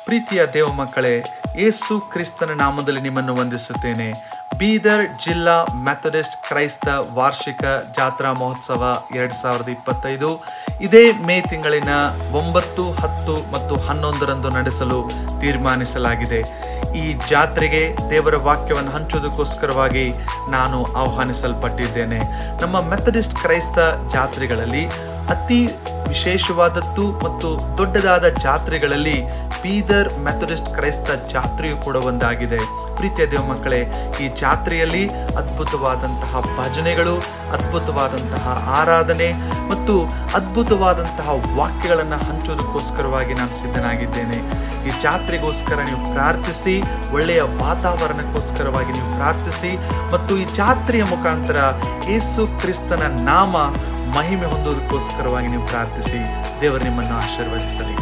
ಪ್ರೀತಿಯ ದೇವ ಮಕ್ಕಳೇ, ಯೇಸು ಕ್ರಿಸ್ತನ ನಾಮದಲ್ಲಿ ನಿಮ್ಮನ್ನು ವಂದಿಸುತ್ತೇನೆ. ಬೀದರ್ ಜಿಲ್ಲಾ ಮೆಥಡಿಸ್ಟ್ ಕ್ರೈಸ್ತ ವಾರ್ಷಿಕ ಜಾತ್ರಾ ಮಹೋತ್ಸವ 2025 ಇದೇ ಮೇ ತಿಂಗಳಿನ 9, 10 ಮತ್ತು 11ರಂದು ನಡೆಸಲು ತೀರ್ಮಾನಿಸಲಾಗಿದೆ. ಈ ಜಾತ್ರೆಗೆ ದೇವರ ವಾಕ್ಯವನ್ನು ಹಂಚುವುದಕ್ಕೋಸ್ಕರವಾಗಿ ನಾನು ಆಹ್ವಾನಿಸಲ್ಪಟ್ಟಿದ್ದೇನೆ. ನಮ್ಮ ಮೆಥಡಿಸ್ಟ್ ಕ್ರೈಸ್ತ ಜಾತ್ರೆಗಳಲ್ಲಿ ಅತಿ ವಿಶೇಷವಾದದ್ದು ಮತ್ತು ದೊಡ್ಡದಾದ ಜಾತ್ರೆಗಳಲ್ಲಿ ಬೀದರ್ ಮೆಥಡಿಸ್ಟ್ ಕ್ರೈಸ್ತ ಜಾತ್ರೆಯು ಕೂಡ ಒಂದಾಗಿದೆ. ಪ್ರೀತಿಯ ದೇವ ಮಕ್ಕಳೇ, ಈ ಜಾತ್ರೆಯಲ್ಲಿ ಅದ್ಭುತವಾದಂತಹ ಭಜನೆಗಳು, ಅದ್ಭುತವಾದಂತಹ ಆರಾಧನೆ ಮತ್ತು ಅದ್ಭುತವಾದಂತಹ ವಾಕ್ಯಗಳನ್ನು ಹಂಚೋದಕ್ಕೋಸ್ಕರವಾಗಿ ನಾನು ಸಿದ್ಧನಾಗಿದ್ದೇನೆ. ಈ ಜಾತ್ರೆಗೋಸ್ಕರ ನೀವು ಪ್ರಾರ್ಥಿಸಿ, ಒಳ್ಳೆಯ ವಾತಾವರಣಕ್ಕೋಸ್ಕರವಾಗಿ ನೀವು ಪ್ರಾರ್ಥಿಸಿ ಮತ್ತು ಈ ಜಾತ್ರೆಯ ಮುಖಾಂತರ ಯೇಸು ಕ್ರಿಸ್ತನ ನಾಮ ಮಹಿಮೆ ಹೊಂದೋದಕ್ಕೋಸ್ಕರವಾಗಿ ನೀವು ಪ್ರಾರ್ಥಿಸಿ. ದೇವರು ನಿಮ್ಮನ್ನು ಆಶೀರ್ವದಿಸಲಿ.